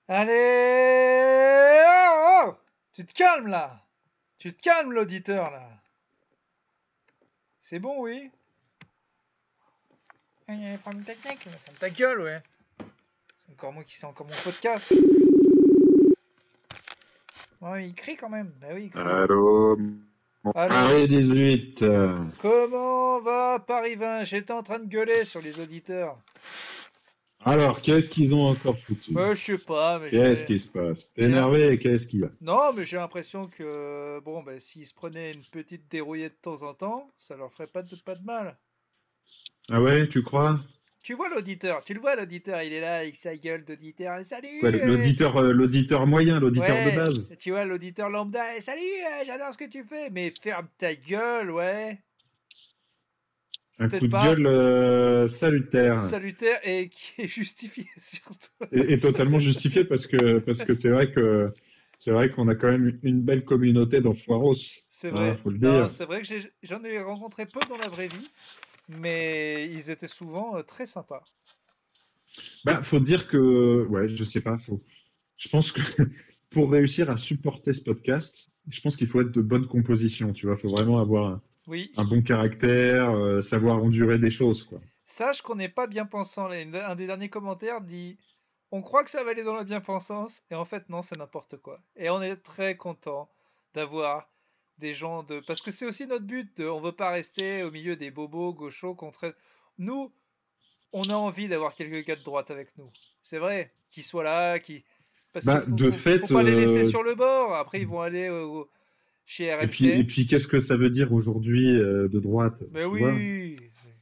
Allez! Oh, oh, tu te calmes là! Tu te calmes l'auditeur là! C'est bon, oui? Il y a des problèmes techniques. Ferme ta gueule, ouais! C'est encore moi qui sais encore mon podcast. Ouais, il crie quand même. Bah oui, il crie. Allô, mon Allô? Paris 18. Comment va Paris 20? J'étais en train de gueuler sur les auditeurs. Alors, qu'est-ce qu'ils ont encore foutu? Bah, je sais pas, mais Qu'est-ce qui se passe? T'es j'ai un- énervé? Qu'est-ce qu'il y a? non, mais j'ai l'impression que, bon, bah, s'ils se prenaient une petite dérouillée de temps en temps, ça leur ferait pas de mal. Ah ouais, tu crois? Tu vois l'auditeur, tu le vois l'auditeur, il est là avec sa gueule d'auditeur. Salut! Quoi, l'auditeur moyen, l'auditeur de Ouais, base? tu vois l'auditeur lambda. Salut, j'adore ce que tu fais. Mais ferme ta gueule, ouais. Un Peut-être coup de pas gueule salutaire. salutaire et qui est justifié surtout. Et totalement justifié parce que c'est vrai qu'on a quand même une belle communauté dans Foiros. C'est Hein, vrai. faut le Non, dire. c'est vrai que j'en ai rencontré peu dans la vraie vie, mais ils étaient souvent très sympas. Bah, faut dire que, ouais, je sais pas, je pense que pour réussir à supporter ce podcast, je pense qu'il faut être de bonne composition, tu vois. Il faut vraiment avoir Oui. un bon caractère, savoir endurer des choses, quoi. Sache qu'on n'est pas bien pensant. Un des derniers commentaires dit on croit que ça va aller dans la bien-pensance, et en fait, non, c'est n'importe quoi. Et on est très content d'avoir des gens de. Parce que c'est aussi notre but. On veut pas rester au milieu des bobos gauchos contre. Nous, on a envie d'avoir quelques gars de droite avec nous. C'est vrai, qu'ils soient là, qui. Parce qu'il Bah, de faut fait, pas les laisser sur le bord. Après, ils vont aller chez et RMC. puis, qu'est-ce que ça veut dire aujourd'hui de droite, Mais tu vois? oui,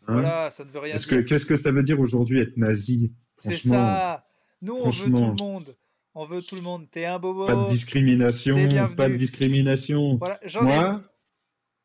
Hein? voilà, ça ne veut rien dire. Qu'est-ce que ça veut dire aujourd'hui être nazi? C'est Franchement, ça. Nous, on veut tout le franchement, monde. On veut tout le monde. T'es un pas de bobo, t'es discrimination, pas de bienvenu. discrimination. Voilà, j'en ai. Moi,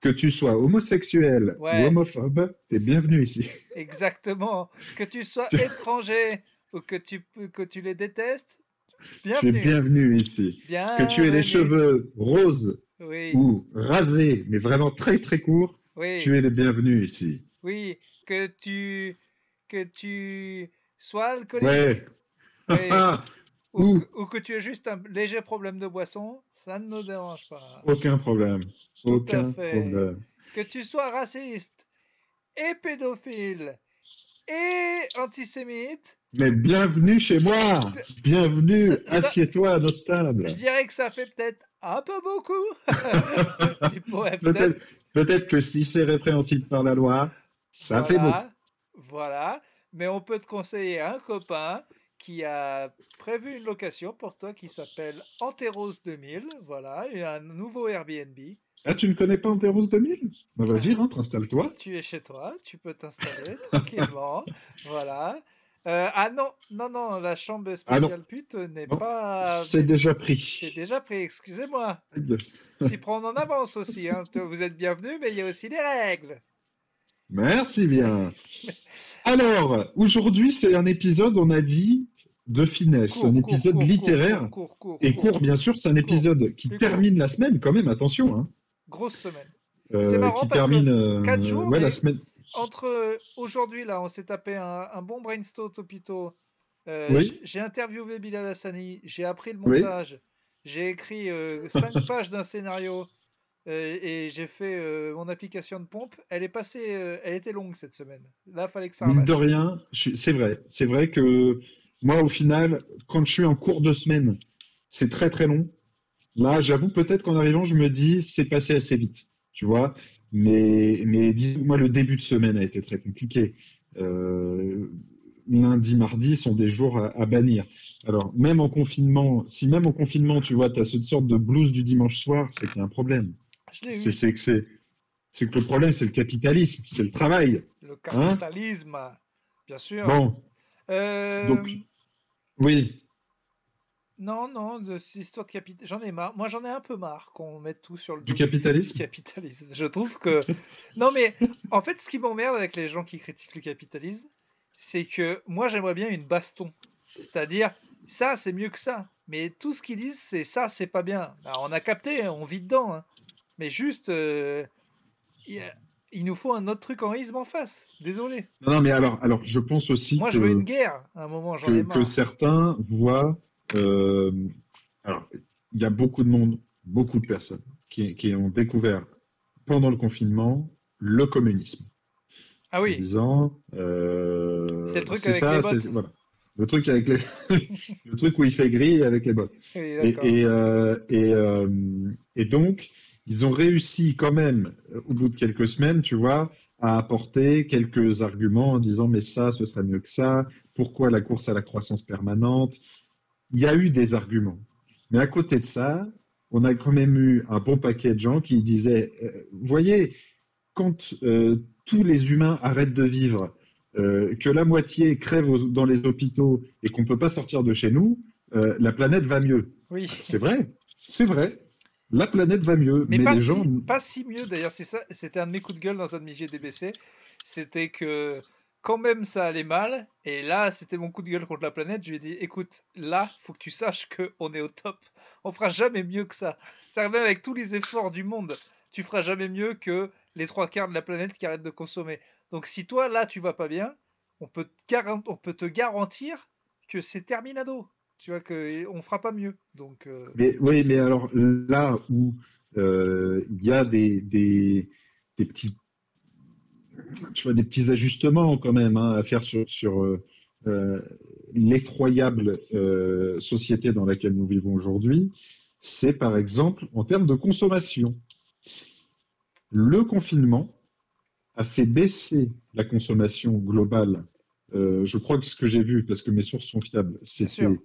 que tu sois homosexuel ou Ouais, homophobe, t'es bienvenu ici. exactement. Que tu sois étranger ou que tu les détestes, Tu es bienvenue. bienvenu ici. Que tu aies les Bienvenue. cheveux roses Oui, ou rasés, mais vraiment très très courts, oui, tu es le bienvenu ici. oui. Que tu sois alcoolique. Ouais. Oui. Ou Ou que tu aies juste un léger problème de boisson, ça ne nous dérange pas. aucun problème. Tout à Aucun fait. problème. Que tu sois raciste et pédophile et antisémite, Mais bienvenue chez moi. ça, Bienvenue. ça- Assieds-toi à notre je table. dirais que ça fait peut-être un peu beaucoup. Tu pourrais peut-être, Peut-être, peut-être que si c'est répréhensible par la loi, ça fait beaucoup. voilà, voilà, mais on peut te conseiller un copain qui a prévu une location pour toi qui s'appelle Anteros 2000, voilà, et un nouveau Airbnb. Ah, tu ne connais pas Anteros 2000? Bah, vas-y, rentre, installe-toi. Tu es chez toi, tu peux t'installer tranquillement, voilà. Ah non, non, non, la chambre Ah non, spéciale pute n'est non, pas. c'est déjà C'est pris. déjà pris, excusez-moi. S'y prendre en avance aussi, hein. Vous êtes bienvenus, mais il y a aussi des règles. Merci bien. Alors, aujourd'hui, c'est un épisode, on a dit, de finesse, un Cours, cours, épisode cours, cours, cours, littéraire cours, cours, et cours, court, bien sûr. C'est un cours, épisode qui plus court. termine la semaine, quand même, attention, hein. Grosse semaine. C'est marrant Qui parce que termine 4 jours, ouais, la mais semaine. entre aujourd'hui, là, on s'est tapé un bon brainstorm topito. Oui, J'ai interviewé Bilal Hassani, j'ai appris le oui. montage, j'ai écrit 5 pages d'un scénario et j'ai fait mon application de pompe. Elle est passée, elle était longue cette semaine. Là, fallait que ça Mine de relâche. rien, c'est vrai. C'est vrai que moi, au final, quand je suis en cours de semaine, c'est très très long. Là, j'avoue, peut-être qu'en arrivant, je me dis, c'est passé assez vite, tu vois. Mais dis-moi, le début de semaine a été très compliqué. Euh, Lundi, mardi sont des jours à bannir. Alors, même en confinement, si même en confinement, tu vois, tu as cette sorte de blues du dimanche soir, c'est qu'il y a un problème. Je l'ai C'est eu. c'est que c'est c'est que le problème, c'est le capitalisme, c'est le travail, Le hein? capitalisme, bien sûr. Bon, Euh, donc, oui, non, non, de cette histoire de capitalisme, j'en ai marre. Moi, j'en ai un peu marre qu'on mette tout sur le du dos du capitalisme. capitalisme. Je trouve que. Non, mais en fait, ce qui m'emmerde avec les gens qui critiquent le capitalisme, c'est que moi, j'aimerais bien une baston. C'est-à-dire, ça, c'est mieux que ça. Mais tout ce qu'ils disent, c'est ça, c'est pas bien. Bah, on a capté, hein, on vit dedans, hein. Mais juste, il il nous faut un autre truc en isme en face. Désolé. Non, non, mais alors, je pense aussi Moi, je veux une guerre. À un moment, j'en ai que marre. certains voient. euh, alors, il y a beaucoup de monde, beaucoup de personnes qui ont découvert pendant le confinement le communisme, Ah en oui, disant c'est le truc c'est avec les ça, bottes. c'est voilà. Le truc avec les le truc où il fait gris avec les bottes. Oui, d'accord. Et donc, ils ont réussi quand même, au bout de quelques semaines, tu vois, à apporter quelques arguments en disant, mais ça, ce serait mieux que ça. Pourquoi la course à la croissance permanente? Il y a eu des arguments. Mais à côté de ça, on a quand même eu un bon paquet de gens qui disaient, vous voyez, quand tous les humains arrêtent de vivre, que la moitié crève dans les hôpitaux et qu'on ne peut pas sortir de chez nous, la planète va mieux. Oui. C'est vrai, c'est vrai. La planète va mieux, Mais mais les gens. pas si mieux d'ailleurs, c'est ça, c'était un de mes coups de gueule dans un de mes GDBC, c'était que quand même ça allait mal, et là c'était mon coup de gueule contre la planète, je lui ai dit écoute, là faut que tu saches qu'on est au top, on fera jamais mieux que ça. Ça revient avec tous les efforts du monde, tu feras jamais mieux que les trois quarts de la planète qui arrêtent de consommer. Donc si toi là tu vas pas bien, on peut te garantir que c'est terminado, tu vois, on fera pas mieux. Donc Mais oui, mais alors là où il y a des petits, tu vois, des petits ajustements quand même hein, à faire sur euh, l'effroyable société dans laquelle nous vivons aujourd'hui, c'est par exemple en termes de consommation. Le confinement a fait baisser la consommation globale. Je crois que ce que j'ai vu, parce que mes sources sont fiables, bien sûr. c'était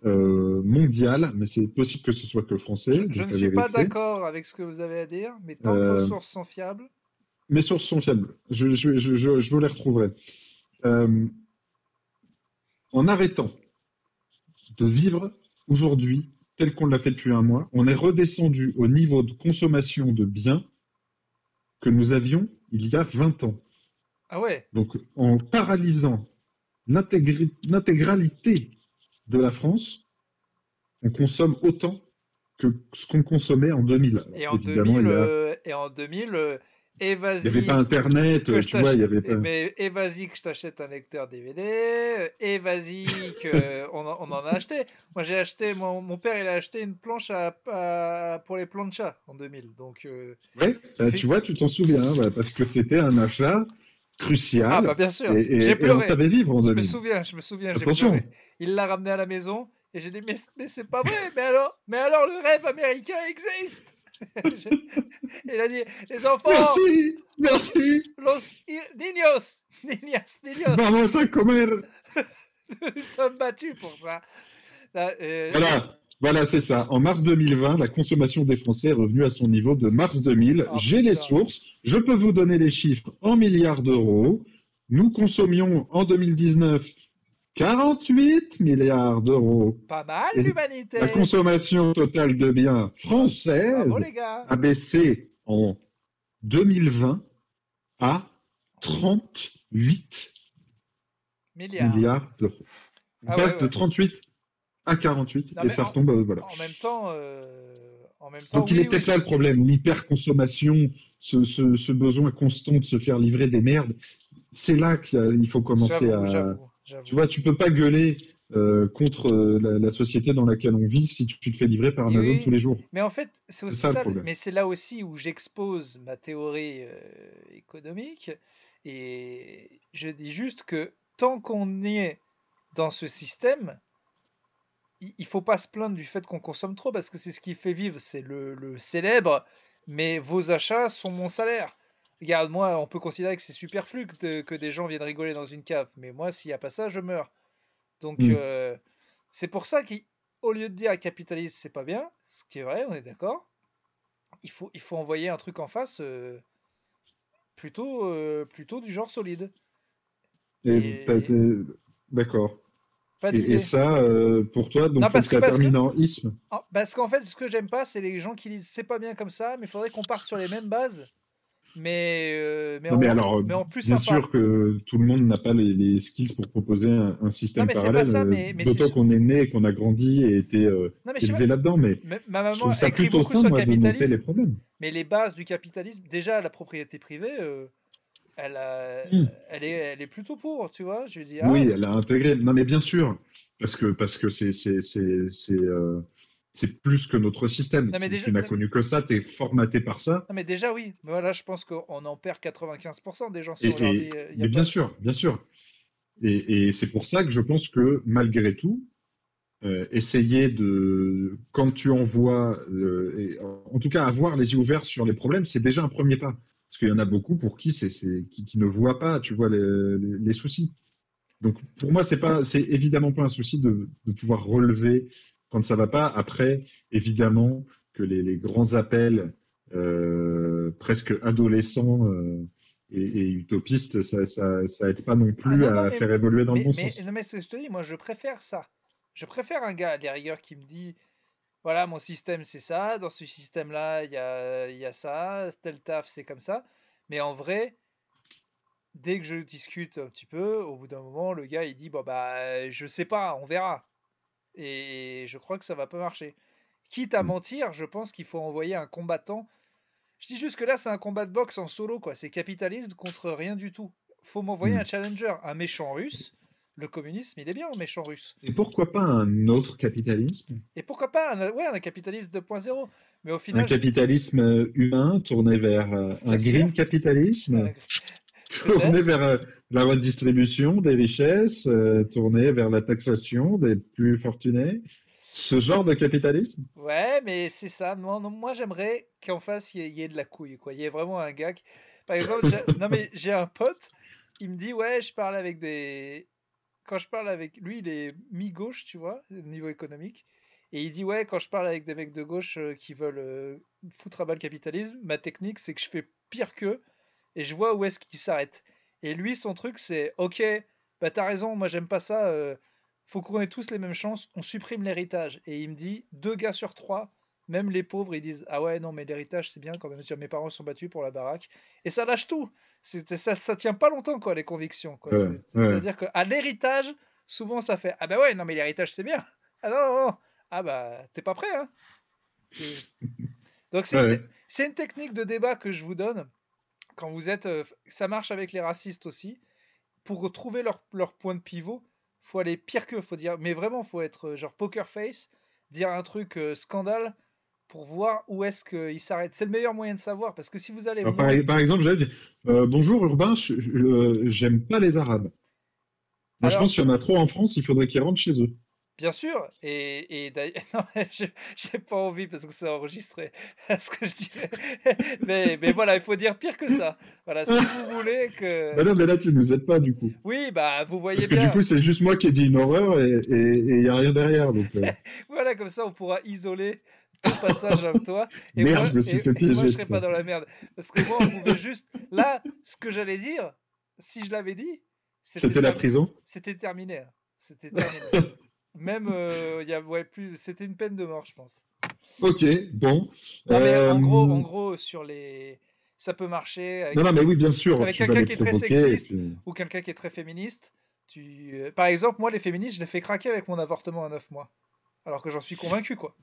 mondial, mais c'est possible que ce soit que français, Je donc ne à suis pas vérifier. d'accord avec ce que vous avez à dire, mais tant que vos Euh, sources sont fiables, Mes sources sont fiables. Je vous les retrouverai. Euh, en arrêtant de vivre aujourd'hui tel qu'on l'a fait depuis un mois, on est redescendu au niveau de consommation de biens que nous avions il y a 20 ans. ah ouais, Donc, en paralysant l'intégralité de la France, on consomme autant que ce qu'on consommait en 2000. Alors, et en évidemment, 2000, et en 2000, et il y avait pas vas-y que Internet, je tu vois, il t'achète, y avait pas. mais et vas-y que je t'achète un lecteur DVD, et vas-y que on en a acheté. Moi j'ai acheté, mon père il a acheté une planche pour les planchas en 2000, donc Ouais, tu fi- vois, tu t'en souviens, hein, ouais, parce que c'était un achat ah bah crucial bien sûr, j'ai et on pleuré. savait vivre en 2000. Je me souviens, j'ai Attention. pleuré. Il l'a ramené à la maison et j'ai dit mais c'est pas vrai, mais alors le rêve américain existe. Il a dit les enfants, Merci, merci. niños, niñas, niños, Vamos a comer. nous sommes battus pour ça. Là, Voilà, voilà, c'est ça. En mars 2020, la consommation des Français est revenue à son niveau de mars 2000. oh J'ai les putain, sources. Je peux vous donner les chiffres en milliards d'euros. Nous consommions en 2019 48 milliards d'euros. pas mal Et la l'humanité. consommation totale de biens Bravo française les gars. a baissé en 2020 à 38 Milliards. milliards d'euros. On Ah ouais passe de ouais. 38 à 48 Non et mais ça retombe, voilà. en même temps Donc il est oui peut-être là le problème, l'hyperconsommation, ce besoin constant de se faire livrer des merdes. C'est là qu'il faut commencer j'avoue à. j'avoue Tu j'avoue. vois, tu peux pas gueuler contre la société dans laquelle on vit si tu te fais livrer par Oui, Amazon tous oui. les jours. Mais en fait, c'est C'est aussi ça le ça, problème. mais c'est là aussi où j'expose ma théorie économique. Et je dis juste que tant qu'on est dans ce système, il faut pas se plaindre du fait qu'on consomme trop, parce que c'est ce qui fait vivre. C'est le célèbre, mais vos achats sont mon salaire. Regarde, moi, on peut considérer que c'est superflu que des gens viennent rigoler dans une cave, mais moi, s'il n'y a pas ça, je meurs. Donc, Hmm. c'est pour ça qu'au lieu de dire capitalisme, c'est pas bien, ce qui est vrai, on est d'accord, il faut envoyer un truc en face plutôt du genre solide. Et Et d'accord. pas Et d'idée. ça, pour toi, donc Non, faut que ça termine en isme. parce qu'en fait, ce que j'aime pas, c'est les gens qui disent c'est pas bien comme ça, mais il faudrait qu'on parte sur les mêmes bases, Non, mais alors, mais en plus bien sympa. sûr que tout le monde n'a pas les skills pour proposer un Non, système mais c'est pas parallèle, ça, mais c'est d'autant qu'on est né, qu'on a grandi et été non, mais je sais pas. élevé là-dedans. Mais Ma je maman trouve a ça écrit plutôt beaucoup sain, sur le moi, de noter les capitalisme, problèmes. mais les bases du capitalisme, déjà la propriété privée, elle, Hmm. elle est plutôt pour, tu vois. Je lui dis, ah, Oui, elle a intégré. Non, mais bien sûr. parce que c'est plus que notre système. Non, mais déjà, Tu n'as non, connu que ça, tu es formaté par ça. non, mais déjà oui. Mais voilà, je pense qu'on en perd 95% des gens si Et, on leur dit il y a mais bien pas. sûr, bien sûr. Et c'est pour ça que je pense que malgré tout, essayer de, quand tu envoies, en tout cas avoir les yeux ouverts sur les problèmes, c'est déjà un premier pas. Parce qu'il y en a beaucoup pour qui qui ne voient pas, tu vois, les soucis. Donc pour moi, c'est évidemment pas un souci de pouvoir relever quand ça va pas. Après, évidemment que les grands appels presque adolescents et utopistes, ça aide pas non Ah plus non, non, à faire évoluer dans le bon non, sens. mais c'est ce que je te dis, moi je préfère ça. Je préfère un gars à des rigueurs qui me dit, voilà, mon système c'est ça, dans ce système-là, il y a ça, tel taf c'est comme ça. Mais en vrai, dès que je discute un petit peu, au bout d'un moment, le gars il dit, bon bah je sais pas, on verra. Et je crois que ça va pas marcher. Quitte à Mm. mentir, je pense qu'il faut envoyer un combattant. Je dis juste que là c'est un combat de boxe en solo, quoi. C'est capitalisme contre rien du tout. Faut m'envoyer un Mm. challenger, un méchant russe. Le communisme, il est bien, un méchant russe. Et pourquoi pas un autre capitalisme? Et pourquoi pas ouais, un capitaliste 2.0. Mais au Un final, capitalisme humain tourné vers un bien sûr, green capitalisme, tourné peut-être. vers la redistribution des richesses, tourné vers la taxation des plus fortunés. Ce genre de capitalisme? Ouais, mais c'est ça. Non, non, moi, j'aimerais qu'en face, il y ait de la couille, quoi. Il y ait vraiment un gars Par exemple, non, mais j'ai un pote, il me dit, ouais, je parle avec des... Quand je parle avec... Lui, il est mi-gauche, tu vois, au niveau économique. Et il dit, ouais, quand je parle avec des mecs de gauche qui veulent foutre à bas le capitalisme, ma technique, c'est que je fais pire qu'eux et je vois où est-ce qu'ils s'arrêtent. Et lui, son truc, c'est, ok, bah t'as raison, moi j'aime pas ça, faut qu'on ait tous les mêmes chances, on supprime l'héritage. Et il me dit, 2 gars sur 3, même les pauvres, ils disent, ah ouais, non, mais l'héritage, c'est bien quand même. Mes parents se sont battus pour la baraque. Et ça lâche tout. Ça tient pas longtemps, quoi, les convictions, quoi. Ouais. C'est-à-dire qu'à l'héritage, souvent ça fait, ah bah ouais, non, mais l'héritage, c'est bien. Ah non, non, non. Ah bah, t'es pas prêt, hein. C'est- Donc Ouais. c'est une technique de débat que je vous donne quand vous êtes, ça marche avec les racistes aussi. Pour retrouver leur point de pivot, faut aller pire qu'eux, faut dire, mais vraiment, faut être genre poker face, dire un truc scandale pour voir où est-ce qu'ils s'arrêtent. C'est le meilleur moyen de savoir, parce que si vous allez Alors, moins, par exemple, j'avais dit, bonjour Urbain, j'aime pas les Arabes. Moi, je alors pense qu'il y en a trop en France, il faudrait qu'ils rentrent chez eux. bien sûr, et d'ailleurs, non, j'ai pas envie parce que c'est enregistré, ce que je dirais. Mais voilà, il faut dire pire que ça. Voilà, si vous voulez que, Ben non, mais là, tu nous aides pas, du coup. oui, bah vous voyez Parce que du bien. coup, c'est juste moi qui ai dit une horreur et il y a rien derrière. Donc, Voilà, comme ça, on pourra isoler ton passage à toi merde, je me suis fait et moi, je piéger, serai pas putain. dans la merde. Parce que moi, on pouvait juste. Là, ce que j'allais dire, si je l'avais dit, c'était C'était la terminé. prison? C'était terminé, hein. C'était terminé. Même, il y a, ouais, plus. C'était une peine de mort, je pense. Ok, bon. Non, mais Euh, en gros, sur les. Ça peut marcher non, non, mais oui, bien sûr, avec tu vas quelqu'un les qui est très provoquer. Et sexiste puis... ou quelqu'un qui est très féministe. Par exemple, moi, les féministes, je les fais craquer avec mon avortement à 9 mois. Alors que j'en suis convaincu, quoi.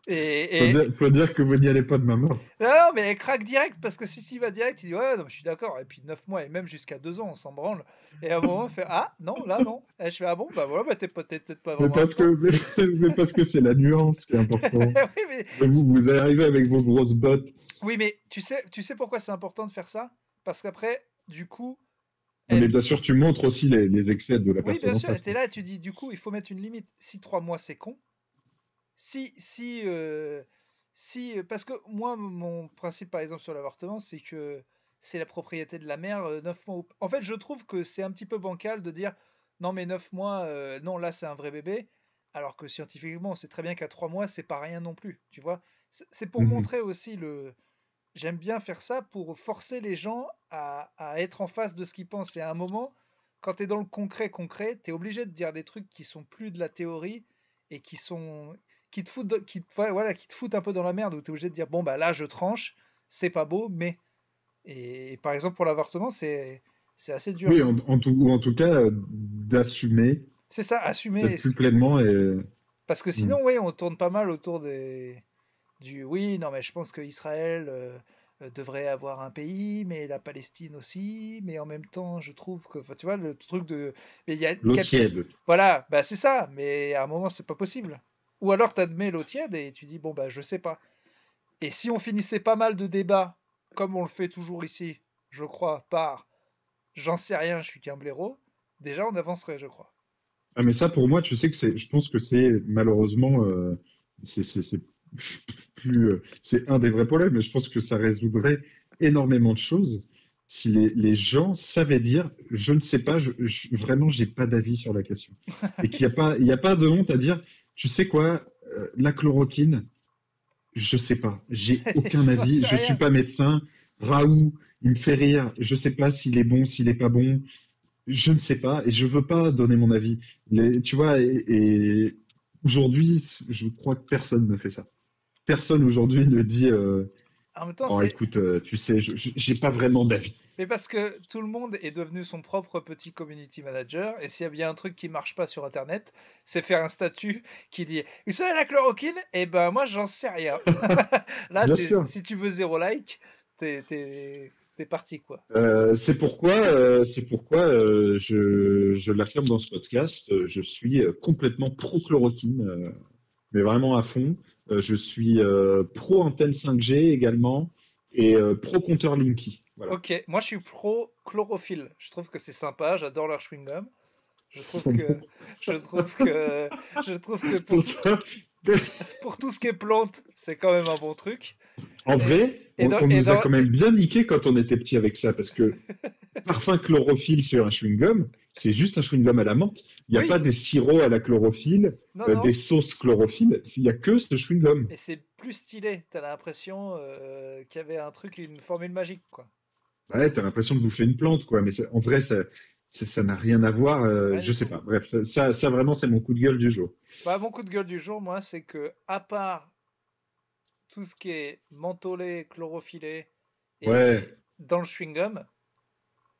Et, faut dire que vous n'y allez pas de ma mort. non, mais elle craque direct parce que si il va direct, il dit ouais, non, je suis d'accord. Et puis 9 mois et même jusqu'à 2 ans, on s'en branle. Et à un moment, il fait ah non, là non. Et je fais ah bon, bah voilà, bah t'es peut-être pas Mais vraiment parce accro. que, mais parce que c'est la nuance qui est importante. Oui, mais, Et vous arrivez avec vos grosses bottes. oui, mais tu sais pourquoi c'est important de faire ça? Parce qu'après, du coup, Mais elle. bien sûr, tu montres aussi les excès de la Oui, bien personne en sûr, face, t'es quoi. là et tu dis du coup, il faut mettre une limite. Si 3 mois c'est con, si, parce que moi, mon principe par exemple sur l'avortement, c'est que c'est la propriété de la mère 9 mois. En fait, je trouve que c'est un petit peu bancal de dire non, mais 9 mois, non, là c'est un vrai bébé, alors que scientifiquement, on sait très bien qu'à 3 mois, c'est pas rien non plus, tu vois. C'est pour Mhm. montrer aussi le. J'aime bien faire ça pour forcer les gens à être en face de ce qu'ils pensent. Et à un moment, quand tu es dans le concret, tu es obligé de dire des trucs qui sont plus de la théorie et qui te foutent, ouais, voilà, qui te foutent un peu dans la merde, où tu es obligé de dire, bon, bah là, je tranche, c'est pas beau, mais. Et par exemple, pour l'avortement, c'est assez dur, Oui, quoi. ou en tout cas, d'assumer C'est ça, assumer. peut-être plus pleinement et. Parce que Mm. sinon, oui, on tourne pas mal autour du oui, non, mais je pense que Israël devrait avoir un pays, mais la Palestine aussi, mais en même temps, je trouve que, enfin, tu vois, le truc de, mais il y a L'eau quel- tiède. voilà, bah c'est ça, mais à un moment, c'est pas possible. Ou alors, tu admets l'eau tiède et tu dis, bon, bah, je sais pas. Et si on finissait pas mal de débats, comme on le fait toujours ici, je crois, par j'en sais rien, je suis qu'un blaireau, déjà, on avancerait, je crois. Ah, mais ça, pour moi, tu sais que je pense que c'est malheureusement, c'est plus, c'est un des vrais problèmes, mais je pense que ça résoudrait énormément de choses si les gens savaient dire, je ne sais pas, vraiment, j'ai pas d'avis sur la question. Et il y a pas de honte à dire, tu sais quoi, la chloroquine, je sais pas, j'ai aucun J'en avis, sais je suis rien. pas médecin. Raoult, il me fait rire, je sais pas s'il est bon, s'il est pas bon. Je ne sais pas et je veux pas donner mon avis. Tu vois, et aujourd'hui, je crois que personne ne fait ça. Personne aujourd'hui ne dit En même temps, bon, c'est. écoute, tu sais, j'ai pas vraiment d'avis. Mais parce que tout le monde est devenu son propre petit community manager, et s'il y a bien un truc qui marche pas sur Internet, c'est faire un statut qui dit vous savez la chloroquine? Eh ben moi j'en sais rien. Là, Bien sûr. si tu veux 0 like, t'es parti quoi. C'est pourquoi je l'affirme dans ce podcast. Je suis complètement pro-chloroquine, mais vraiment à fond. Je suis pro-antenne 5G également et pro-compteur Linky. Voilà. Ok, moi je suis pro chlorophylle. Je trouve que c'est sympa, j'adore leur chewing-gum. Je Ils trouve sont que bons. je trouve que je trouve que Pour ça, pour tout ce qui est plante, c'est quand même un bon truc. en Et, vrai, on et nous a dans quand même bien niqué quand on était petit avec ça, parce que parfum chlorophylle sur un chewing-gum, c'est juste un chewing-gum à la menthe. Il n'y a pas oui, des sirops à la chlorophylle, non non, des sauces chlorophylle. Il n'y a que ce chewing-gum. et c'est plus stylé. T'as l'impression qu'il y avait un truc, une formule magique, quoi. Ouais, t'as l'impression de bouffer une plante, quoi. Mais en vrai, ça n'a rien à voir. Rien Je du sais tout. pas. Bref, ça vraiment, c'est mon coup de gueule du jour. Bah, mon coup de gueule du jour, moi, c'est que, à part tout ce qui est mentholé, chlorophyllé et Ouais, dans le chewing-gum,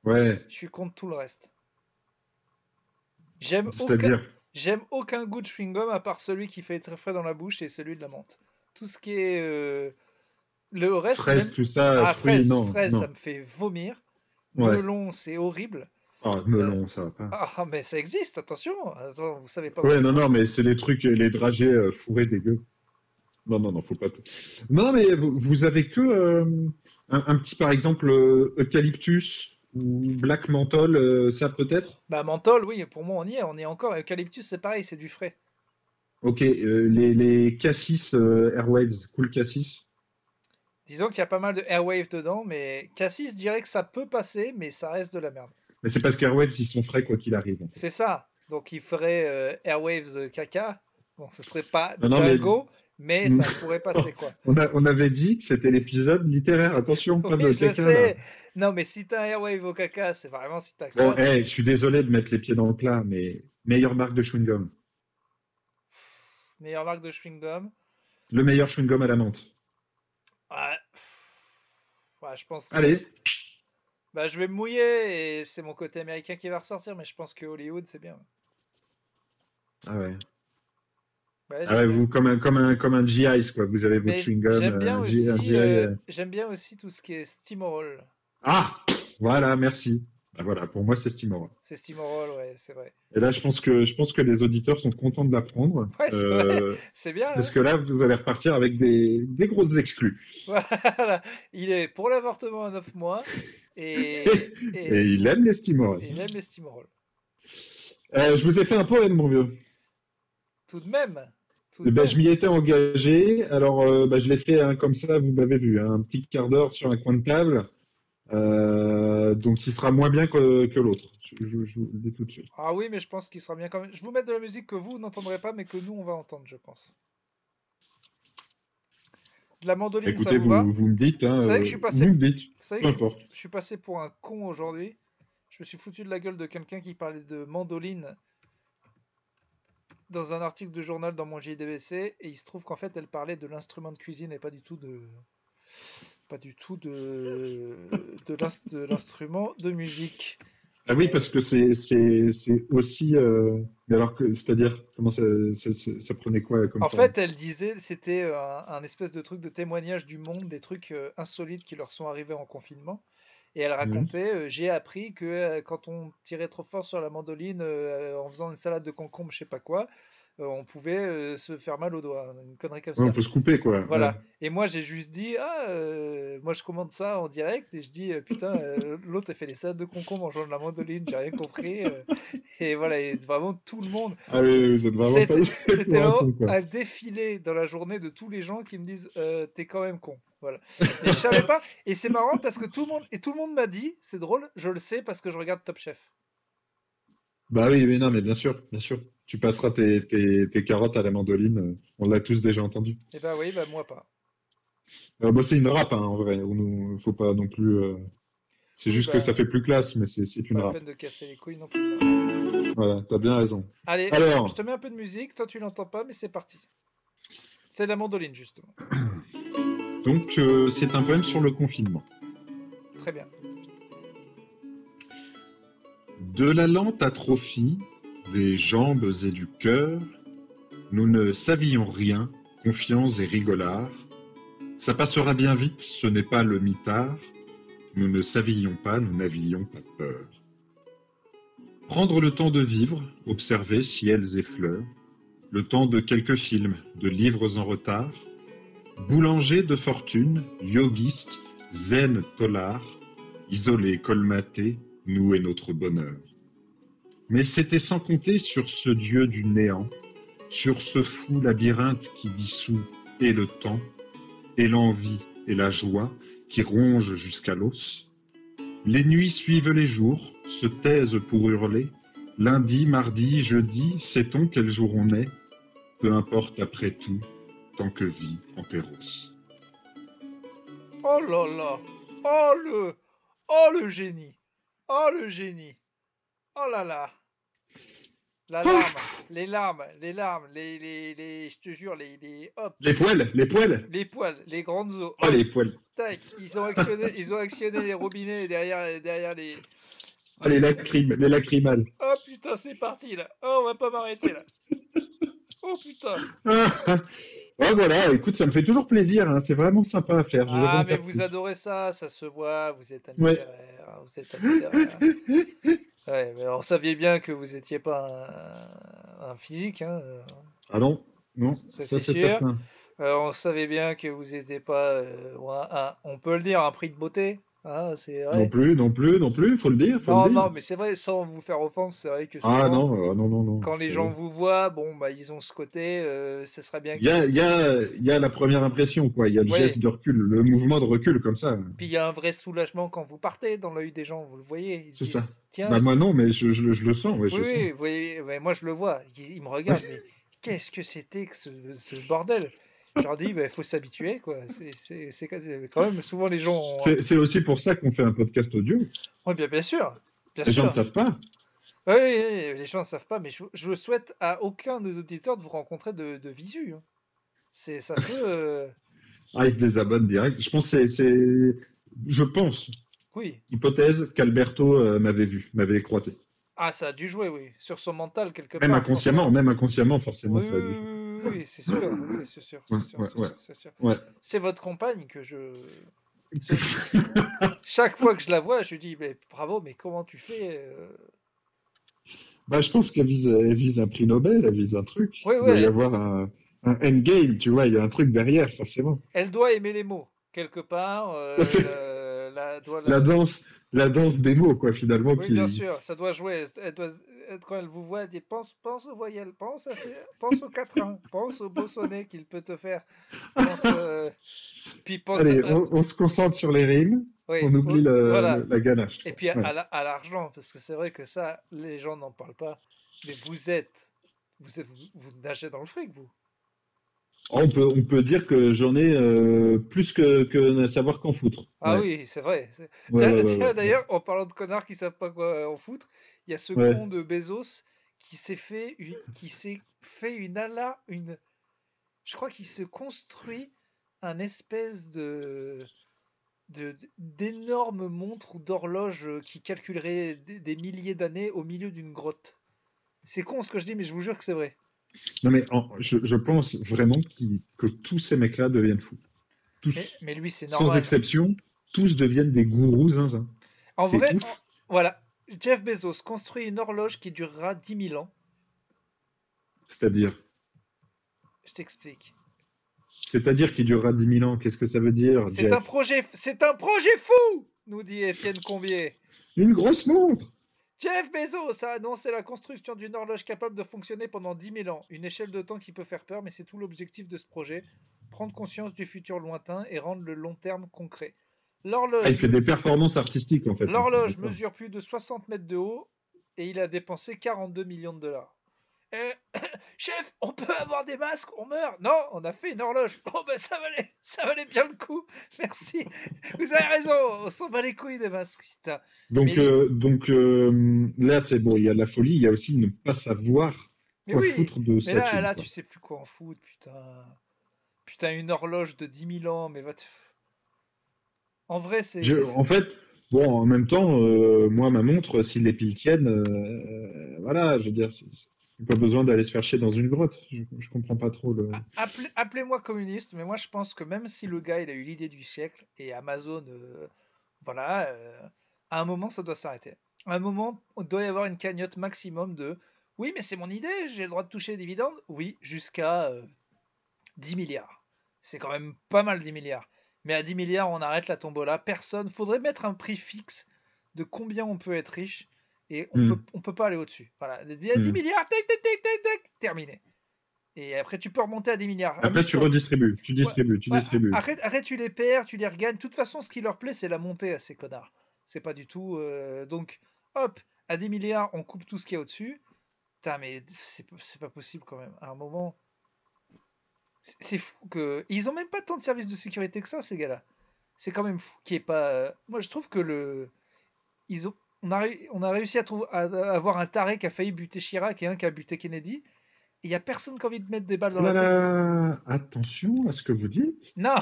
ouais. je suis contre tout le reste. J'aime aucun, C'est-à-dire j'aime aucun goût de chewing-gum à part celui qui fait très frais dans la bouche et celui de la menthe. Tout ce qui est le reste, fraise, même tout ça, ah fruits, non, fraise, ça non. me fait vomir. Ouais. Melon, c'est horrible. Oh, Euh, melon, ça va pas. mais ça existe, attention. Attends, vous savez pas où Ouais, tu non, vas. non, mais c'est les trucs, les dragées fourrés dégueu. Non, non, non, faut pas. Non, mais vous avez que un petit, par exemple, eucalyptus ou black menthol, ça peut-être? Bah menthol, oui, pour moi on y est encore. Eucalyptus, c'est pareil, c'est du frais. Ok, les Cassis Airwaves, cool Cassis. Disons qu'il y a pas mal de airwave dedans, mais Cassis, je dirais que ça peut passer, mais ça reste de la merde. Mais c'est parce qu'Airwaves, ils sont frais quoi qu'il arrive, en fait. C'est ça. Donc il ferait airwaves caca. Bon, ce serait pas Non, non, mais dingo, mais ça pourrait passer quoi. on avait dit que c'était l'épisode littéraire. Attention, pas de Oui, je caca là. sais. Non, mais si t'as un airwave au caca, c'est vraiment si t'as que Bon, ça. hey, je suis désolé de mettre les pieds dans le plat, mais meilleure marque de chewing-gum. Meilleure marque de chewing-gum. Le meilleur chewing-gum à la menthe. Ouais. Ouais, je pense que Allez. bah, je vais me mouiller et c'est mon côté américain qui va ressortir, mais je pense que Hollywood, c'est bien. Ah ouais. Ouais, Ah j'aime ouais, bien. vous, comme un GI, quoi. Vous avez votre Mais chewing-gum, un GI. j'aime bien aussi tout ce qui est steamroll. Ah! Voilà, merci. Ah, voilà, pour moi, c'est Steamora. C'est steamroll, ouais, c'est vrai. Et là, je pense que les auditeurs sont contents de l'apprendre, Ouais, c'est vrai, c'est bien, parce hein. que là, vous allez repartir avec des grosses exclus. Voilà, il est pour l'avortement à 9 mois Et il aime les Steamora. et il aime les steamrolls. Je vous ai fait un poème, mon vieux. Tout de même, tout Eh de ben, je même. m'y étais engagé. Alors, bah, je l'ai fait hein, comme ça, vous m'avez vu, hein, un petit quart d'heure sur un coin de table. Donc, il sera moins bien que l'autre. Je vous le dis tout de suite. Ah oui, mais je pense qu'il sera bien quand même. Je vous mets de la musique que vous n'entendrez pas, mais que nous, on va entendre, je pense. De la mandoline, ça Écoutez, vous va? vous me dites, hein, Vous savez que vous me dites, vous savez peu que importe. je suis passé pour un con aujourd'hui. Je me suis foutu de la gueule de quelqu'un qui parlait de mandoline dans un article de journal dans mon JDBC et il se trouve qu'en fait elle parlait de l'instrument de cuisine et pas du tout de l'instrument de musique. Ah oui, parce que c'est aussi. Mais alors que, c'est-à-dire, comment ça prenait quoi comme En forme? fait, elle disait, c'était un espèce de truc de témoignage du monde, des trucs insolites qui leur sont arrivés en confinement. Et elle Mhm. racontait, j'ai appris que quand on tirait trop fort sur la mandoline en faisant une salade de concombre, je sais pas quoi, on pouvait se faire mal au doigt, une connerie comme Ouais, on ça. peut se couper, quoi. Ouais. Voilà. Et moi, j'ai juste dit, ah, moi, je commande ça en direct et je dis, putain, l'autre a fait des salades de concombre en jouant de la mandoline, j'ai rien compris. Et voilà, et vraiment tout le monde. Ah oui, vous êtes vraiment pas C'était pour un vraiment con, quoi. un défilé dans la journée de tous les gens qui me disent, t'es quand même con. Voilà. Et je savais pas. Et c'est marrant parce que tout le monde m'a dit, c'est drôle, je le sais parce que je regarde Top Chef. Bah oui, mais non, mais bien sûr, bien sûr. Tu passeras tes carottes à la mandoline. On l'a tous déjà entendu. Et bah oui, bah moi pas. Bah, c'est une râpe, hein, en vrai. Faut pas non plus. C'est Oui, juste que ça bah, fait plus classe, mais c'est pas une la râpe. peine de casser les couilles non plus. Là. Voilà, t'as bien raison. Allez, je te Alors, mets un peu de musique, toi tu l'entends pas, mais c'est parti. C'est la mandoline, justement. donc, c'est un poème sur le confinement. Très bien. De la lente atrophie des jambes et du cœur, nous ne savions rien, confiants et rigolards. Ça passera bien vite, ce n'est pas le mitard. Nous ne savions pas, nous n'avions pas peur. Prendre le temps de vivre, observer ciels et fleurs, le temps de quelques films, de livres en retard, boulanger de fortune, yogiste, zen tolard, isolé, colmaté, nous et notre bonheur. Mais c'était sans compter sur ce dieu du néant, sur ce fou labyrinthe qui dissout et le temps, et l'envie et la joie qui rongent jusqu'à l'os. Les nuits suivent les jours, se taisent pour hurler. Lundi, mardi, jeudi, sait-on quel jour on est? Peu importe après tout, tant que vie enterros. Oh là là. Oh le. Oh le génie. Oh le génie. Oh là là. La larme. Les larmes. Je te jure, hop. Les poils, les poils. Les poils, les grandes eaux, Oh, hop. les poils. Tac. Ils ont actionné les robinets derrière les. Oh, les lacrymales. Oh putain, c'est parti là. Oh, on va pas m'arrêter là. Oh putain. Oh, voilà, écoute, ça me fait toujours plaisir, hein, c'est vraiment sympa à faire, je devrais Ah, en mais faire vous plus. adorez ça, ça se voit, vous êtes un Ouais. littéraire, vous êtes un littéraire. Ouais, mais on savait bien que vous étiez pas un physique, hein, Ah non, non, ça ça c'est c'est sûr. certain. On savait bien que vous étiez pas, on peut le dire, un prix de beauté, hein, c'est Non vrai. plus, non plus, non plus, faut le dire, faut le Non, dire. non, mais c'est vrai, sans vous faire offense, c'est vrai que Ah souvent, non, non, non, non, quand les c'est gens vrai. vous voient, bon, bah, ils ont ce côté, ce serait bien Il y a, qu'ils... il y a, il y a la première impression, quoi. Il y a le Oui, geste de recul, le mouvement de recul comme ça. puis il y a un vrai soulagement quand vous partez dans l'œil des gens, vous le voyez, ils se C'est disent, ça. tiens, Bah moi non, mais je le sens, ouais, oui, je le sens. oui, oui, ouais, moi je le vois. Il me Ouais. regarde, mais qu'est-ce que c'était que ce bordel? Je leur dis, il faut s'habituer, quoi. Quand même, souvent les gens ont... C'est aussi pour ça qu'on fait un podcast audio. Oui, bien sûr, bien Les gens ne sûr. savent pas. Oui, oui, oui, les gens ne savent pas, mais je souhaite à aucun de nos auditeurs de vous rencontrer de visu. Hein. Ça peut... Ah, ils se désabonnent direct. Je pense, Oui. hypothèse, qu'Alberto m'avait vu, m'avait croisé. Ah, ça a dû jouer, oui. Sur son mental, quelque part, forcément. Même inconsciemment, forcément, Oui, ça a oui, dû. oui, oui, oui, c'est sûr, c'est sûr, Ouais, c'est sûr, ouais, c'est ouais, sûr, c'est sûr. ouais. C'est votre compagne que je... c'est- Chaque fois que je la vois, je lui dis, mais bravo, mais comment tu fais Bah, je pense elle vise un prix Nobel, elle vise un truc. Oui, Il doit y oui, avoir un endgame, tu vois, il y a un truc derrière, forcément. elle doit aimer les mots, quelque part. C'est Doit la danse, la danse des mots, quoi, finalement, Oui, bien qui. sûr, ça doit jouer. Quand elle vous voit, elle dit, pense aux voyelles, pense aux quatrains, pense au beau sonnet qu'il peut te faire. Pense, puis pense, Allez, on se concentre sur les rimes, oui, on oublie voilà. la ganache, Et quoi. puis Ouais. à l'argent, parce que c'est vrai que ça, les gens n'en parlent pas. Mais vous nagez dans le fric, vous. Oh, on peut dire que j'en ai plus que savoir qu'en foutre. Ah Ouais. oui, c'est vrai. Ouais, Tiens, ouais, ouais, tiens, ouais, ouais. d'ailleurs, en parlant de connards qui savent pas quoi en foutre, il y a ce con Ouais. de Bezos qui s'est fait je crois qu'il se construit un espèce d'énormes montres ou d'horloges qui calculeraient des milliers d'années au milieu d'une grotte. C'est con ce que je dis, mais je vous jure que c'est vrai. Non, mais je pense vraiment que tous ces mecs-là deviennent fous. Mais, Tous, mais lui, c'est sans normal. exception, tous deviennent des gourous zinzin. En C'est vrai, ouf. voilà. Jeff Bezos construit une horloge qui durera 10 000 ans. C'est-à-dire, Je t'explique. c'est-à-dire qu'il durera 10 000 ans. Qu'est-ce que ça veut dire, Jeff? C'est un projet fou, nous dit Étienne Combier. Une grosse montre! Jeff Bezos a annoncé la construction d'une horloge capable de fonctionner pendant 10 000 ans. Une échelle de temps qui peut faire peur, mais c'est tout l'objectif de ce projet. Prendre conscience du futur lointain et rendre le long terme concret. Ah, il L'horloge fait des performances artistiques, en fait, maintenant. L'horloge D'accord. mesure plus de 60 mètres de haut et il a dépensé 42 millions de dollars. Euh, Chef, on peut avoir des masques, on meurt. Non, on a fait une horloge. Oh ben ça valait bien le coup. Merci. Vous avez raison, on s'en bat les couilles des masques. Putain. Donc, Mais, là, c'est bon, il y a de la folie, il y a aussi ne pas savoir mais quoi oui, foutre de mais sa là, thune, là, quoi. tu sais plus quoi en foutre, putain. Putain, une horloge de 10 000 ans, mais va te... En vrai, c'est... En fait, bon, en même temps, moi, ma montre, si les piles tiennent, voilà, je veux dire, pas besoin d'aller se faire chier dans une grotte. Je comprends pas trop le. Appelez-moi communiste, mais moi je pense que même si le gars il a eu l'idée du siècle et Amazon, voilà, à un moment ça doit s'arrêter. À un moment, il doit y avoir une cagnotte maximum de oui, mais c'est mon idée, j'ai le droit de toucher les dividendes. Oui, jusqu'à 10 milliards. C'est quand même pas mal 10 milliards. Mais à 10 milliards, on arrête la tombola. Personne. Faudrait mettre un prix fixe de combien on peut être riche et Hmm, on peut pas aller au-dessus. Voilà, à 10 hmm. milliards, tac, tac, tac, tac, tac, terminé. Et après, tu peux remonter à 10 milliards. Après, tu Amuse-toi. redistribues, tu Ouais, distribues, tu ouais, distribues. arrête, tu les perds, tu les regagnes. De toute façon, ce qui leur plaît, c'est la montée à ces connards. C'est pas du tout. Donc, hop, à 10 milliards, on coupe tout ce qu'il y a au-dessus. Putain, mais c'est pas possible quand même. À un moment, c'est fou que. Ils ont même pas tant de services de sécurité que ça, ces gars-là. C'est quand même fou qu'il n'y ait pas. Moi, je trouve que le. Ils ont. On a réussi à avoir un taré qui a failli buter Chirac et un qui a buté Kennedy. Et il n'y a personne qui a envie de mettre des balles Oh dans là la tête. là, attention à ce que vous dites. Non,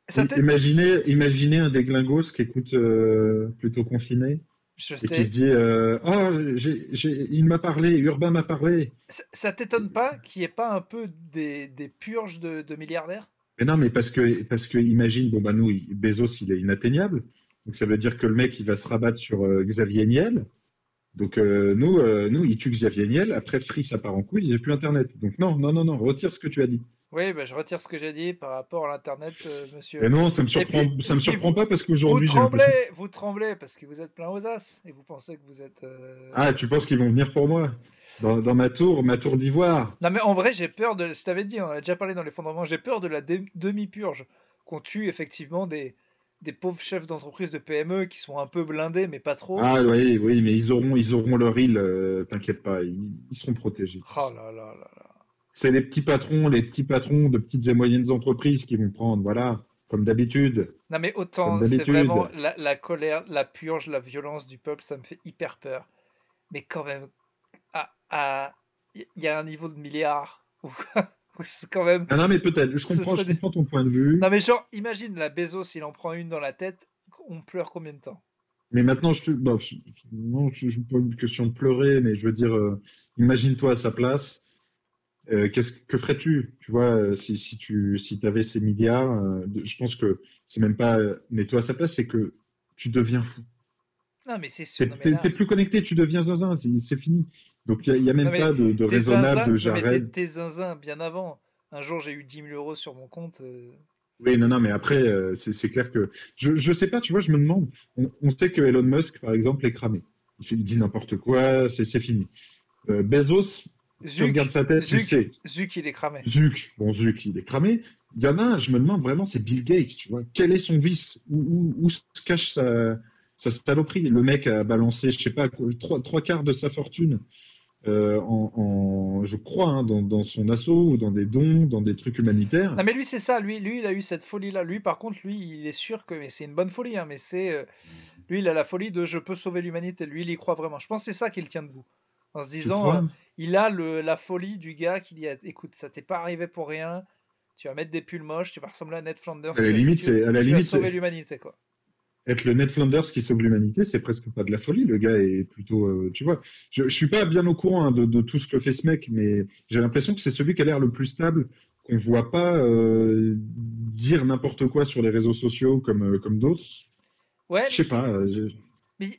ça tête. Imaginez un déglingos qui écoute plutôt confiné Je et qui sais. se dit oh, il m'a parlé, Urbain m'a parlé. Ça t'étonne pas qu'il n'y ait pas un peu des purges de milliardaires? Mais non, mais parce que imagine, bon bah nous, Bezos, il est inatteignable. Donc ça veut dire que le mec, il va se rabattre sur Xavier Niel. Donc nous, il tue Xavier Niel. Après, Free, ça part en couille, il n'y a plus Internet. Donc non, non, non, non, retire ce que tu as dit. Oui, bah, je retire ce que j'ai dit par rapport à l'Internet, Et monsieur. non, ça me Et puis surprend pas parce qu'aujourd'hui, j'ai l'impression. vous tremblez parce que vous êtes plein aux as et vous pensez que vous êtes. Ah, tu penses qu'ils vont venir pour moi? Dans ma tour d'ivoire. Non, mais en vrai, j'ai peur de. Je t'avais dit, on a déjà parlé dans l'effondrement, j'ai peur de la demi-purge. Qu'on tue effectivement des pauvres chefs d'entreprise de PME qui sont un peu blindés, mais pas trop. Ah oui, oui, mais ils auront leur île, t'inquiète pas, ils seront protégés. Oh là là là là. C'est les petits patrons de petites et moyennes entreprises qui vont prendre, voilà, comme d'habitude, Non, mais comme autant, c'est vraiment d'habitude. la colère, la purge, la violence du peuple, ça me fait hyper peur. Mais quand même, il y a un niveau de milliard où, où c'est quand même. Ah non, mais peut-être, Ce serait je comprends ton point de vue, Non, mais genre, imagine la Bezos, il en prend une dans la tête, on pleure combien de temps? mais maintenant, bon, non, je pas une question de pleurer, mais je veux dire, imagine-toi à sa place, que ferais-tu, tu vois, si t'avais ces milliards, je pense que c'est même pas, mets-toi à sa place, c'est que tu deviens fou. Non, mais c'est sûr. T'es, Non, mais t'es- là. t'es plus connecté, tu deviens zinzin, c'est fini. Donc il y a Non, même mais pas de t'es raisonnable, zinzin. de Non, mais j'arrête. t'es zinzin bien avant. Un jour, j'ai eu 10 000 € sur mon compte. Oui, non, C'est. non, mais après, c'est clair que je sais pas, tu vois, je me demande. On sait que Elon Musk, par exemple, est cramé. Il dit n'importe quoi, c'est fini. Bezos, tu regardes sa tête, tu sais. Zuck, il est cramé. Zuck, il est cramé. Il y en a un, je me demande vraiment, c'est Bill Gates, tu vois. Quel est son vice? Où se cache sa saloperie? Le mec a balancé, je sais pas, trois quarts de sa fortune, je crois, hein, dans son assaut, ou dans des dons, dans des trucs humanitaires. Non, mais lui, c'est ça. Lui, il a eu cette folie-là. Lui, par contre, lui, il est sûr que. Mais c'est une bonne folie, hein, mais c'est. Lui, il a la folie de je peux sauver l'humanité. Lui, il y croit vraiment. Je pense que c'est ça qui le tient debout. En se Tu disant, crois? il a la folie du gars qui dit écoute, ça t'est pas arrivé pour rien. Tu vas mettre des pulls moches, tu vas ressembler à Ned Flanders, À la limite, tu vas sauver l'humanité, quoi. être le Ned Flanders qui sauve l'humanité, c'est presque pas de la folie. Le gars est plutôt, tu vois. Je suis pas bien au courant hein, de tout ce que fait ce mec, mais j'ai l'impression que c'est celui qui a l'air le plus stable, qu'on voit pas dire n'importe quoi sur les réseaux sociaux comme d'autres. Ouais, Je sais pas. mais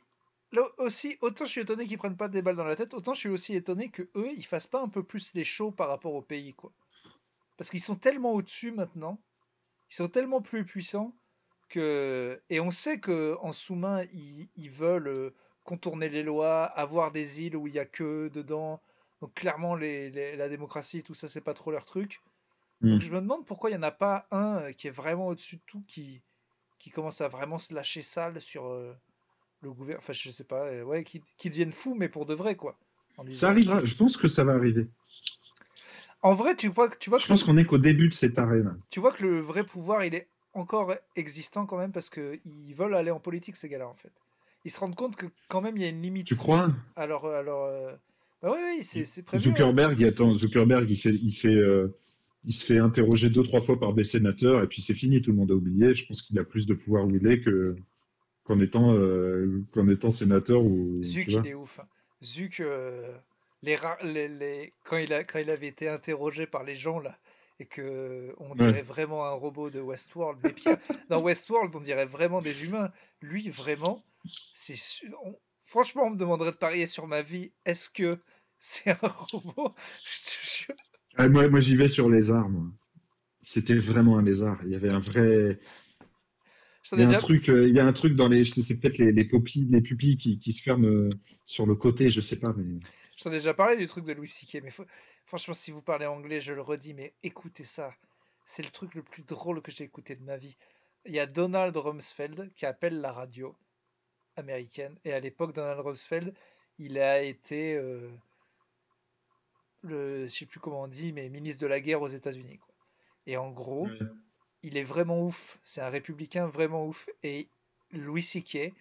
là aussi, autant je suis étonné qu'ils prennent pas des balles dans la tête, autant je suis aussi étonné que eux, ils fassent pas un peu plus les shows par rapport au pays, quoi. Parce qu'ils sont tellement au-dessus maintenant, ils sont tellement plus puissants que, et on sait que en sous-main, ils veulent contourner les lois, avoir des îles où il y a que eux dedans. Donc clairement, la démocratie, tout ça, c'est pas trop leur truc. Donc je Hmm. me demande pourquoi il n'y en a pas un qui est vraiment au-dessus de tout, qui commence à vraiment se lâcher sale sur le gouvernement. Enfin, je sais pas, ouais, qui deviennent fous, mais pour de vrai, quoi. En Ça disant. arrivera. Je pense que ça va arriver. En vrai, Je pense qu'on est qu'au début de cette arène. tu vois que le vrai pouvoir, il est encore existant quand même parce que ils veulent aller en politique, ces gars-là, en fait. Ils se rendent compte que quand même, il y a une Tu limite. crois? Bah oui, oui, c'est prévu, hein. Zuckerberg, attends, Zuckerberg, il se fait interroger deux, trois fois par des sénateurs et puis c'est fini, tout le monde a oublié. Je pense qu'il a plus de pouvoir où il est qu'en étant sénateur ou, tu Zuck, il vois. est ouf, hein. Zuck, quand il avait été interrogé par les gens, là, et que on Ouais. dirait vraiment un robot de Westworld, mais pire, dans Westworld, on dirait vraiment des humains. Lui, vraiment, franchement, on me demanderait de parier sur ma vie, est-ce que c'est un robot? Je te jure. Ah, moi j'y vais sur les armes. C'était vraiment un lézard. Il y avait un vrai, Je t'en ai déjà, il y a un truc dans c'est peut-être les pupilles qui se ferment sur le côté, je sais pas, mais je t'en ai déjà parlé du truc de Louis C.K., mais franchement, si vous parlez anglais, je le redis, mais écoutez ça. C'est le truc le plus drôle que j'ai écouté de ma vie. Il y a Donald Rumsfeld qui appelle la radio américaine. Et à l'époque, Donald Rumsfeld, il a été, je sais plus comment on dit, mais ministre de la guerre aux États-Unis, quoi. Et en gros, ouais. il est vraiment ouf. C'est un républicain vraiment ouf. Et Louis C.K.,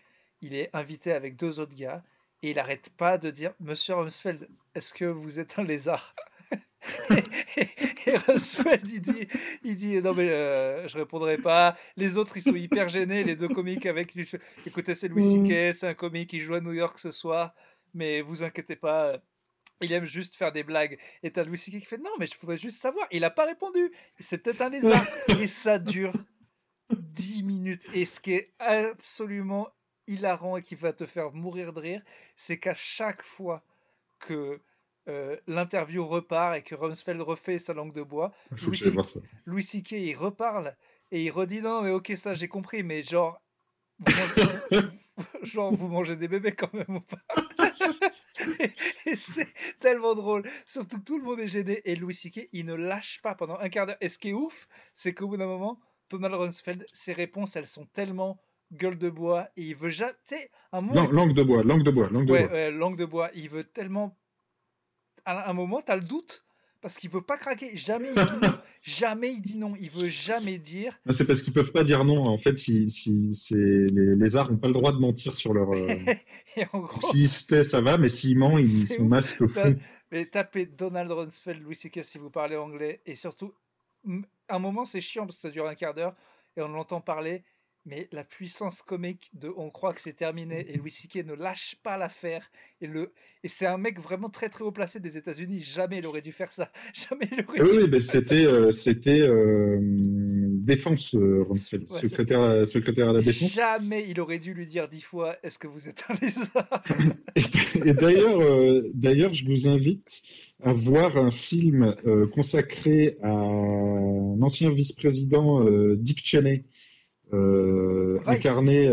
il est invité avec deux autres gars. Et il arrête pas de dire, Monsieur Rumsfeld, est-ce que vous êtes un lézard? Et Rumsfeld, il dit, non mais je répondrai pas. Les autres, ils sont hyper gênés. Les deux comiques avec lui, écoutez, c'est Louis Mm. C.K., c'est un comique, il joue à New York ce soir, mais vous inquiétez pas, il aime juste faire des blagues. Et t'as Louis C.K. qui fait, non mais je voudrais juste savoir. Il a pas répondu. C'est peut-être un lézard. Et ça dure 10 minutes. Et ce qui est absolument hilarant et qui va te faire mourir de rire, c'est qu'à chaque fois que l'interview repart et que Rumsfeld refait sa langue de bois, Il faut que Louis j'aille C.K. voir ça. Louis C.K. il reparle et il redit non mais ok ça j'ai compris mais genre vous mangez, genre vous mangez des bébés quand même ou pas. Et c'est tellement drôle, surtout que tout le monde est gêné et Louis C.K. il ne lâche pas pendant un quart d'heure. Et ce qui est ouf, c'est qu'au bout d'un moment, Donald Rumsfeld, ses réponses elles sont tellement gueule de bois et il veut jamais, tu sais, un moment, Langue de bois, langue de bois, langue de ouais, bois. ouais, langue de bois, il veut tellement à un moment, tu as le doute parce qu'il veut pas craquer. Jamais il dit non. Jamais il dit non. Il veut jamais dire. Non, c'est parce qu'ils peuvent pas dire non. En fait, si c'est les lézards n'ont pas le droit de mentir sur leur. Et en Donc, gros, s'ils se taisent, ça va, mais s'ils mentent, c'est son ouf. masque fond. Mais tapez Donald Rumsfeld, Louis C.K. si vous parlez anglais. Et surtout, un moment, c'est chiant parce que ça dure un quart d'heure et on l'entend parler. Mais la puissance comique de on croit que c'est terminé et Louis C.K. ne lâche pas l'affaire. Et c'est un mec vraiment très très haut placé des États-Unis. Jamais il aurait dû faire ça. Jamais il aurait Ah oui, dû. oui, ben c'était défense, Rumsfeld, Ouais, c'est secrétaire à la défense. Jamais il aurait dû lui dire 10 fois est-ce que vous êtes un lézard? Et, et d'ailleurs, je vous invite à voir un film consacré à un ancien vice-président Dick Cheney, Vice, incarné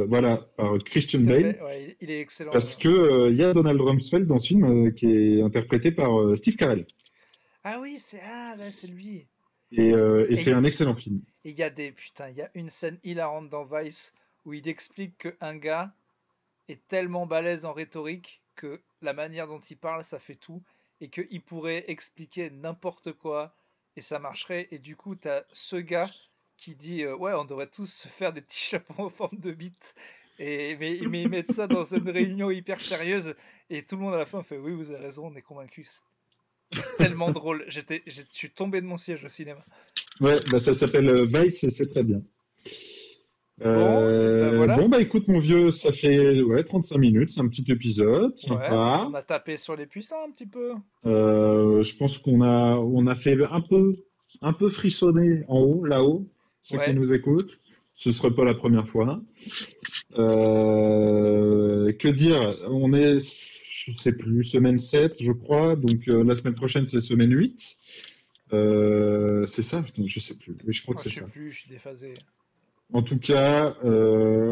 voilà par Christian tout à Bale, fait. Ouais, il est excellent parce dedans. que il y a Donald Rumsfeld dans ce film qui est interprété par Steve Carell, Ah oui, là, c'est lui. et Et c'est un excellent film. il y a putain, il y a une scène hilarante dans Vice où il explique qu'un gars est tellement balèze en rhétorique que la manière dont il parle, ça fait tout et qu'il pourrait expliquer n'importe quoi et ça marcherait. Et du coup, t'as ce gars qui dit ouais, on devrait tous se faire des petits chapeaux en forme de bite. Mais ils mettent ça dans une réunion hyper sérieuse et tout le monde à la fin fait oui, vous avez raison, on est convaincus. tellement drôle. Je suis tombé de mon siège au cinéma. Ouais, bah ça s'appelle Vice et c'est très bien. Bon, et ben voilà. Bon, bah écoute, mon vieux, ça fait ouais, 35 minutes, c'est un petit épisode, Ouais, sympa. on a tapé sur les puissants un petit peu. Je pense on a fait un peu frissonner en haut, là-haut, ceux qui Ouais. nous écoutent. Ce serait pas la première fois. Que dire? On est, je sais plus, semaine 7, je crois. Donc la semaine prochaine, c'est semaine 8. C'est ça? Putain, je sais plus. Oui, je crois que Oh, c'est je sais ça. plus, je suis déphasé. En tout cas,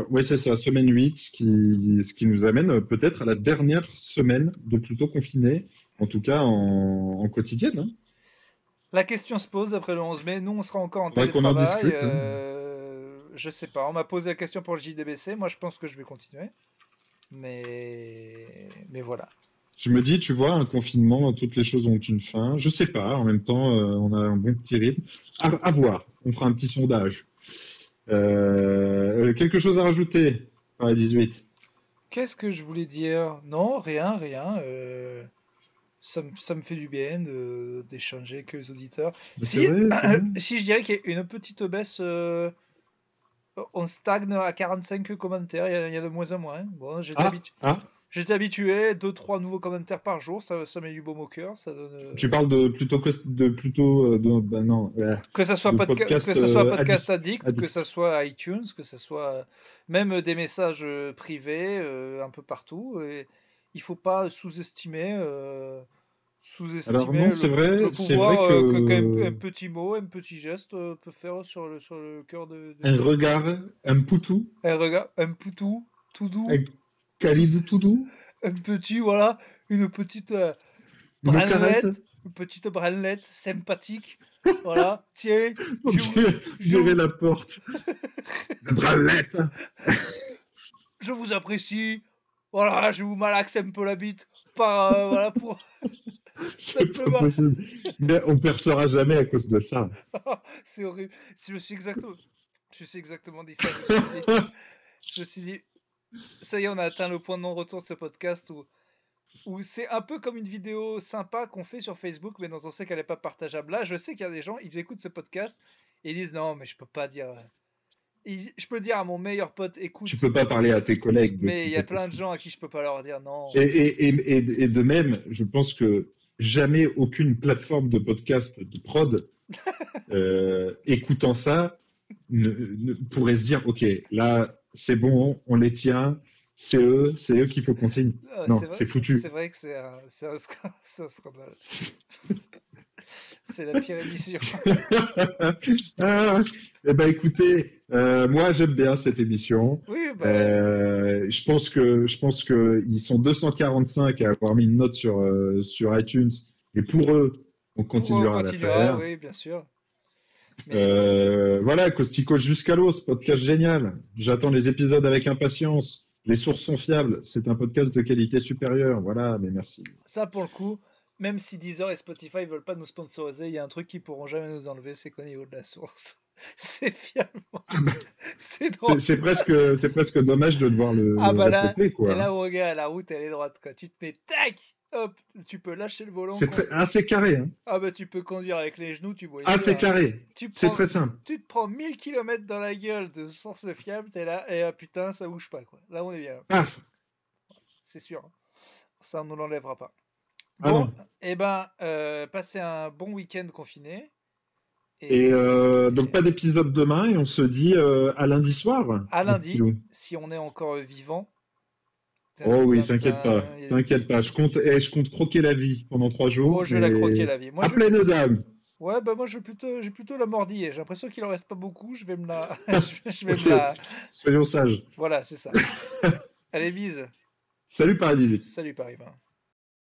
ouais, c'est ça, semaine 8, ce qui nous amène peut-être à la dernière semaine de plutôt confiné, en tout cas en quotidienne, hein. La question se pose après le 11 mai. Nous, on sera encore en Faudrait qu'on en télétravail. discute, hein. Je sais pas. On m'a posé la question pour le JDBC. Moi, je pense que je vais continuer. Mais voilà. Je me dis, tu vois, un confinement, toutes les choses ont une fin. Je sais pas, en même temps, on a un bon petit rythme. À voir, on fera un petit sondage. Quelque chose à rajouter par la 18? Qu'est-ce que je voulais dire? Non, rien, rien. Ça me fait du bien d'échanger avec les auditeurs. C'est Si, vrai, c'est bien. si je dirais qu'il y a une petite baisse, on stagne à 45 commentaires, il y a de moins en moins, hein. Bon, Ah, ah, j'étais habitué, deux trois nouveaux commentaires par jour, ça met du baume au cœur, ça donne, tu parles de plutôt bah non, que ça soit de que podcast ça soit podcast addict, que addict. ça soit iTunes, que ça soit même des messages privés un peu partout. Et il faut pas Alors non, sous-estimer le c'est vrai pouvoir qu'un que petit mot, un petit geste peut faire sur le cœur de un quelqu'un. regard, un poutou, Un regard, un poutou, tout doux, un tout, calidou tout doux, un petit, voilà, une petite une caresse. branlette, une petite branlette sympathique. Voilà, tiens, On je, dirait la porte. Bralette. je vous apprécie. Voilà, je vous malaxe un peu la bite. Pas, voilà, pour C'est pas simplement. possible. Mais on percera jamais à cause de ça. C'est horrible. Je me suis exactement, je me suis exactement dit ça. Je me suis dit, ça y est, on a atteint le point de non-retour de ce podcast où c'est un peu comme une vidéo sympa qu'on fait sur Facebook, mais dont on sait qu'elle n'est pas partageable. Là, je sais qu'il y a des gens, ils écoutent ce podcast et ils disent non, mais je peux pas dire. Je peux dire à mon meilleur pote, Tu écoute, peux pas parler à tes collègues de mais il ton y a plein de podcast. gens à qui je peux pas leur dire non. Et de même, je pense que jamais aucune plateforme de podcast de prod écoutant ça ne pourrait se dire, OK, là, c'est bon, on les tient, c'est eux qu'il faut qu'on signe. Non, c'est C'est foutu. vrai que c'est un scandale. C'est la pire émission. Ah, eh ben écoutez, moi j'aime bien cette émission. Oui, bah, Je pense que ils sont 245 à avoir mis une note sur iTunes. Et pour eux, on pour eux, on continuera à la continuera, faire. oui, bien sûr. Mais Voilà, Costico jusqu'à l'os, podcast génial. J'attends les épisodes avec impatience. Les sources sont fiables. C'est un podcast de qualité supérieure. Voilà, mais merci. ça, pour le coup, même si Deezer et Spotify veulent pas nous sponsoriser, il y a un truc qu'ils pourront jamais nous enlever, c'est qu'au niveau de la source, c'est fiable. C'est drôle. C'est presque dommage de devoir Ah le bah là, répéter, et quoi. là, au gars, la route, elle est droite, quoi. Tu te mets, tac, hop, tu peux lâcher le volant. Assez carré, hein. Ah bah tu peux conduire avec les genoux, tu vois Assez dire. carré. Tu C'est prends, très simple. tu te prends 1000 km dans la gueule de source fiable, t'es là, et ah, putain, ça bouge pas, quoi. Là, on est bien, Paf. c'est sûr. Ça, on ne l'enlèvera pas. Ah Bon, non. et ben, passez un bon week-end confiné. Et Et donc pas d'épisode demain et on se dit à lundi soir, à mon petit lundi, loup. si on est encore vivant. Tin, Oh oui, tin, t'inquiète pas, tin, il y a des t'inquiète pas. Je compte croquer la vie pendant 3 jours, Oh, je vais la croquer mais la vie. à pleine dame. Ouais, bah moi j'ai plutôt la mordiller. J'ai l'impression qu'il en reste pas beaucoup. Je vais me la, je vais me Ok, la. soyons sages. Voilà, c'est ça. Allez, bise. Salut Paradis. Salut Paris 20.